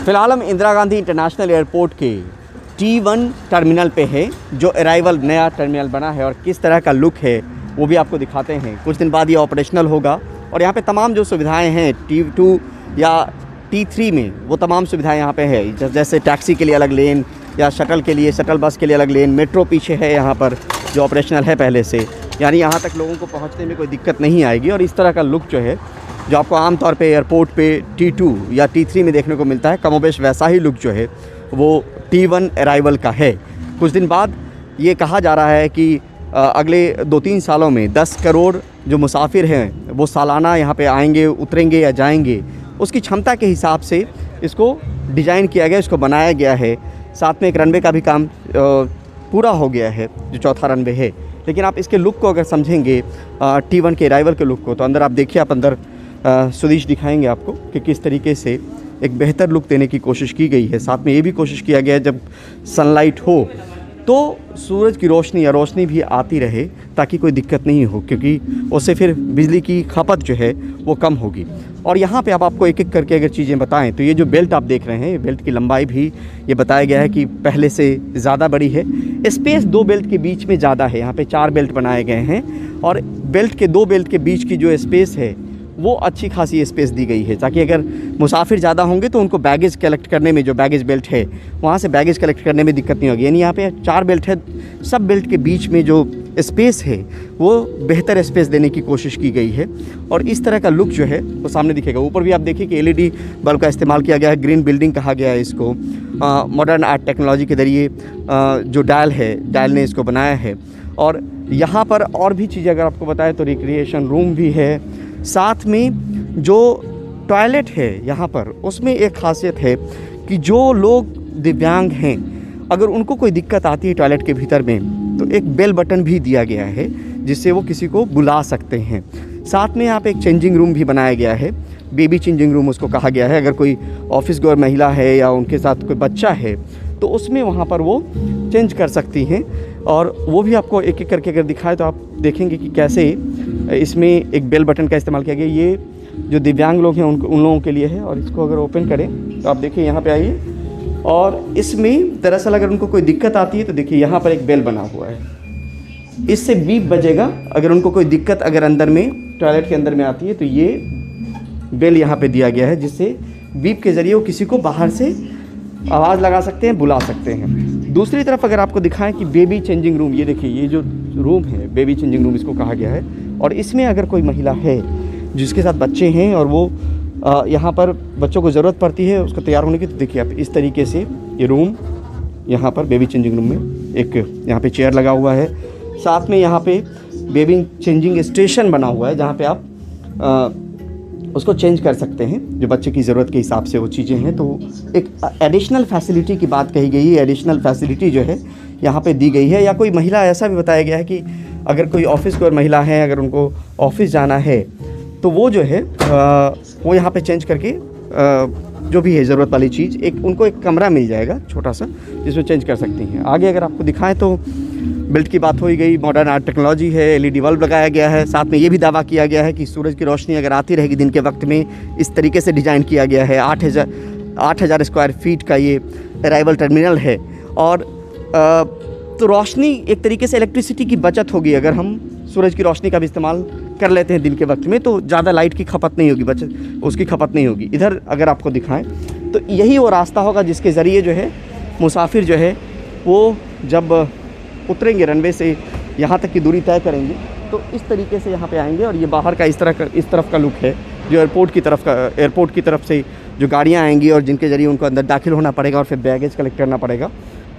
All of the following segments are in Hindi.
फ़िलहाल हम इंदिरा गांधी इंटरनेशनल एयरपोर्ट के T1 टर्मिनल पे है, जो अराइवल नया टर्मिनल बना है और किस तरह का लुक है वो भी आपको दिखाते हैं। कुछ दिन बाद ये ऑपरेशनल होगा और यहाँ पे तमाम जो सुविधाएं हैं T2 या T3 में, वो तमाम सुविधाएं यहाँ पे है। जैसे टैक्सी के लिए अलग लेन या शटल के लिए, शटल बस के लिए अलग लेन, मेट्रो पीछे है यहाँ पर जो ऑपरेशनल है पहले से, यानी यहाँ तक लोगों को पहुँचने में कोई दिक्कत नहीं आएगी। और इस तरह का लुक जो है, जो आपको आमतौर पे एयरपोर्ट पे T2 या T3 में देखने को मिलता है, कमोबेश वैसा ही लुक जो है वो T1 अराइवल का है। कुछ दिन बाद ये कहा जा रहा है कि अगले 2-3 सालों में 10 करोड़ जो मुसाफिर हैं वो सालाना यहाँ पे आएंगे, उतरेंगे या जाएंगे। उसकी क्षमता के हिसाब से इसको डिज़ाइन किया गया, इसको बनाया गया है। साथ में एक रनवे का भी काम पूरा हो गया है, जो चौथा रनवे है। लेकिन आप इसके लुक को अगर समझेंगे, T1 के अराइवल के लुक को, तो अंदर आप देखिए, आप अंदर सुदेश दिखाएंगे आपको कि किस तरीके से एक बेहतर लुक देने की कोशिश की गई है। साथ में ये भी कोशिश किया गया है जब सनलाइट हो तो सूरज की रोशनी या रोशनी भी आती रहे, ताकि कोई दिक्कत नहीं हो, क्योंकि उससे फिर बिजली की खपत जो है वो कम होगी। और यहाँ पे अब आपको एक एक करके अगर चीज़ें बताएं तो ये जो बेल्ट आप देख रहे हैं, बेल्ट की लंबाई भी ये बताया गया है कि पहले से ज़्यादा बड़ी है। स्पेस 2 बेल्ट के बीच में ज़्यादा है, यहाँ पे 4 बेल्ट बनाए गए हैं और बेल्ट के 2 बेल्ट के बीच की जो स्पेस है वो अच्छी खासी स्पेस दी गई है, ताकि अगर मुसाफिर ज़्यादा होंगे तो उनको बैगेज कलेक्ट करने में, जो बैगेज बेल्ट है वहाँ से बैगेज कलेक्ट करने में दिक्कत नहीं होगी। यानी यहाँ पे 4 बेल्ट है, सब बेल्ट के बीच में जो स्पेस है वो बेहतर स्पेस देने की कोशिश की गई है। और इस तरह का लुक जो है वो सामने दिखेगा। ऊपर भी आप देखिए कि LED बल्ब का इस्तेमाल किया गया है, ग्रीन बिल्डिंग कहा गया है इसको। मॉडर्न आर्ट टेक्नोलॉजी के ज़रिए जो डायल है, डायल ने इसको बनाया है। और यहाँ पर और भी चीज़ें अगर आपको बताएं तो रिक्रिएशन रूम भी है। साथ में जो टॉयलेट है यहाँ पर, उसमें एक ख़ासियत है कि जो लोग दिव्यांग हैं, अगर उनको कोई दिक्कत आती है टॉयलेट के भीतर में, तो एक बेल बटन भी दिया गया है जिससे वो किसी को बुला सकते हैं। साथ में यहाँ पे एक चेंजिंग रूम भी बनाया गया है, बेबी चेंजिंग रूम उसको कहा गया है। अगर कोई ऑफिस गोअर महिला है या उनके साथ कोई बच्चा है तो उसमें वहाँ पर वो चेंज कर सकती हैं। और वो भी आपको एक एक करके अगर दिखाए तो आप देखेंगे कि कैसे इसमें एक बेल बटन का इस्तेमाल किया गया। ये जो दिव्यांग लोग हैं उन लोगों के लिए है। और इसको अगर ओपन करें तो आप देखिए, यहाँ पे आइए, और इसमें दरअसल अगर उनको कोई दिक्कत आती है तो देखिए यहाँ पर एक बेल बना हुआ है, इससे बीप बजेगा। अगर उनको कोई दिक्कत अगर अंदर में, टॉयलेट के अंदर में आती है, तो ये बेल यहाँ पे दिया गया है, जिससे बीप के ज़रिए वो किसी को बाहर से आवाज़ लगा सकते हैं, बुला सकते हैं। दूसरी तरफ अगर आपको दिखाएं कि बेबी चेंजिंग रूम, ये देखिए, ये जो रूम है बेबी चेंजिंग रूम इसको कहा गया है। और इसमें अगर कोई महिला है जिसके साथ बच्चे हैं और वो यहाँ पर बच्चों को ज़रूरत पड़ती है उसको तैयार होने की, तो देखिए आप इस तरीके से ये रूम, यहाँ पर बेबी चेंजिंग रूम में एक यहाँ पे चेयर लगा हुआ है। साथ में यहाँ पे बेबी चेंजिंग स्टेशन बना हुआ है, जहाँ पे आप उसको चेंज कर सकते हैं जो बच्चे की ज़रूरत के हिसाब से वो चीज़ें हैं। तो एक एडिशनल फैसिलिटी की बात कही गई है, एडिशनल फैसिलिटी जो है यहाँ पे दी गई है। या कोई महिला, ऐसा भी बताया गया है कि अगर कोई ऑफिस गोअर महिला है, अगर उनको ऑफिस जाना है तो वो जो है वो यहाँ पे चेंज करके जो भी है ज़रूरत वाली चीज़, उनको एक कमरा मिल जाएगा छोटा सा, जिसमें चेंज कर सकती हैं। आगे अगर आपको दिखाएं तो बेल्ट की बात हो ही गई, मॉडर्न आर्ट टेक्नोलॉजी है, LED बल्ब लगाया गया है। साथ में ये भी दावा किया गया है कि सूरज की रोशनी अगर आती रहेगी दिन के वक्त में, इस तरीके से डिज़ाइन किया गया है। 8,000 स्क्वायर फीट का ये अराइवल टर्मिनल है। और तो रोशनी एक तरीके से इलेक्ट्रिसिटी की बचत होगी। अगर हम सूरज की रोशनी का भी इस्तेमाल कर लेते हैं दिन के वक्त में, तो ज़्यादा लाइट की खपत नहीं होगी, उसकी खपत नहीं होगी। इधर अगर आपको दिखाएं तो यही वो रास्ता होगा जिसके ज़रिए जो है मुसाफिर जो है वो जब उतरेंगे रनवे से, यहाँ तक की दूरी तय करेंगे, तो इस तरीके से यहाँ पे आएंगे। और ये बाहर का इस तरफ का लुक है, जो एयरपोर्ट की तरफ से जो गाड़ियाँ आएंगी और जिनके ज़रिए उनको अंदर दाखिल होना पड़ेगा और फिर बैगेज कलेक्ट करना पड़ेगा।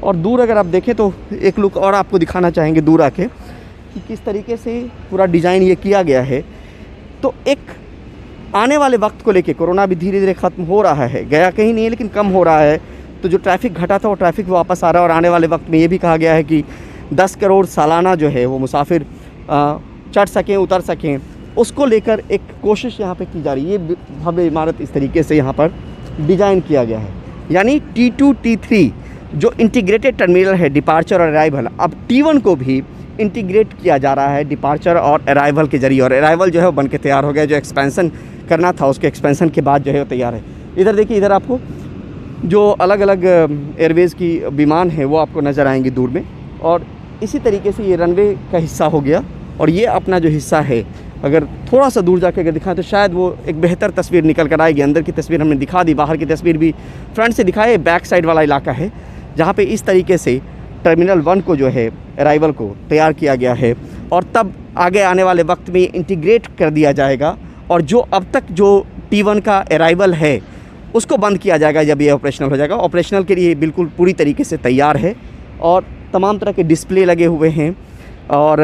और दूर अगर आप देखें तो एक लुक और आपको दिखाना चाहेंगे दूर आके कि किस तरीके से पूरा डिज़ाइन ये किया गया है। तो एक आने वाले वक्त को लेके, कोरोना भी धीरे धीरे ख़त्म हो रहा है, गया कहीं नहीं है लेकिन कम हो रहा है, तो जो ट्रैफ़िक घटा था वो ट्रैफ़िक वापस आ रहा है। और आने वाले वक्त में ये भी कहा गया है कि 10 करोड़ सालाना जो है वो मुसाफिर चढ़ सकें, उतर सकें, उसको लेकर एक कोशिश यहाँ पे की जा रही है। ये भव्य इमारत इस तरीके से यहाँ पर डिज़ाइन किया गया है। यानी T2 T3 जो इंटीग्रेटेड टर्मिनल है, डिपार्चर और अराइवल, अब T1 को भी इंटीग्रेट किया जा रहा है डिपार्चर और अराइवल के ज़रिए। और अराइवल जो है वो बन के तैयार हो गया, जो एक्सपेंसन करना था उसके एक्सपेंसन के बाद जो है वो तैयार है। इधर देखिए, इधर आपको जो अलग अलग एयरवेज़ की विमान है वो आपको नज़र आएंगे दूर में। और इसी तरीके से ये रनवे का हिस्सा हो गया। और ये अपना जो हिस्सा है, अगर थोड़ा सा दूर जाके अगर दिखाएं तो शायद वो एक बेहतर तस्वीर निकल कर आएगी। अंदर की तस्वीर हमने दिखा दी, बाहर की तस्वीर भी फ्रंट से दिखाए। बैक साइड वाला इलाका है जहाँ पे इस तरीके से टर्मिनल 1 को जो है अराइवल को तैयार किया गया है। और तब आगे आने वाले वक्त में इंटीग्रेट कर दिया जाएगा और जो अब तक जो T1 का अराइवल है उसको बंद किया जाएगा जब ये ऑपरेशनल हो जाएगा। ऑपरेशनल के लिए बिल्कुल पूरी तरीके से तैयार है और तमाम तरह के डिस्प्ले लगे हुए हैं। और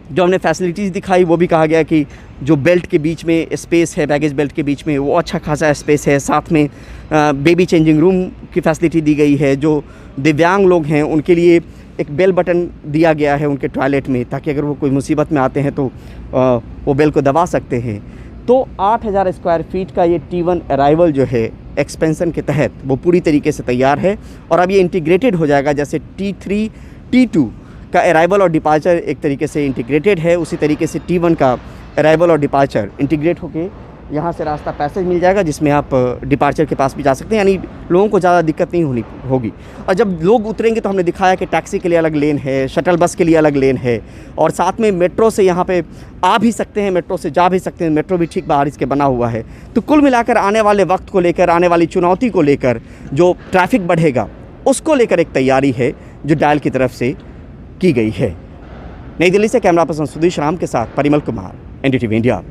जो हमने फैसिलिटीज़ दिखाई वो भी कहा गया कि जो बेल्ट के बीच में स्पेस है, बैगेज बेल्ट के बीच में, वो अच्छा खासा स्पेस है। साथ में बेबी चेंजिंग रूम की फैसिलिटी दी गई है। जो दिव्यांग लोग हैं उनके लिए एक बेल बटन दिया गया है उनके टॉयलेट में, ताकि अगर वो कोई मुसीबत में आते हैं तो वो बेल को दबा सकते हैं। तो 8000 स्क्वायर फीट का ये T1 अराइवल जो है एक्सपेंसन के तहत वो पूरी तरीके से तैयार है। और अब ये इंटीग्रेटेड हो जाएगा, जैसे T3 T2 का अराइवल और डिपार्चर एक तरीके से इंटीग्रेटेड है, उसी तरीके से T1 का अराइवल और डिपार्चर इंटीग्रेट होके यहाँ से रास्ता पैसेज मिल जाएगा जिसमें आप डिपार्चर के पास भी जा सकते हैं। यानी लोगों को ज़्यादा दिक्कत नहीं होगी। और जब लोग उतरेंगे तो हमने दिखाया कि टैक्सी के लिए अलग लेन है, शटल बस के लिए अलग लेन है, और साथ में मेट्रो से यहाँ पे आ भी सकते हैं, मेट्रो से जा भी सकते हैं। मेट्रो भी ठीक बाहर इसके बना हुआ है। तो कुल मिलाकर आने वाले वक्त को लेकर, आने वाली चुनौती को लेकर, जो ट्रैफिक बढ़ेगा उसको लेकर एक तैयारी है जो डायल की तरफ से की गई है। नई दिल्ली से कैमरा पर्सन सुधीश राम के साथ परिमल कुमार, NDTV इंडिया।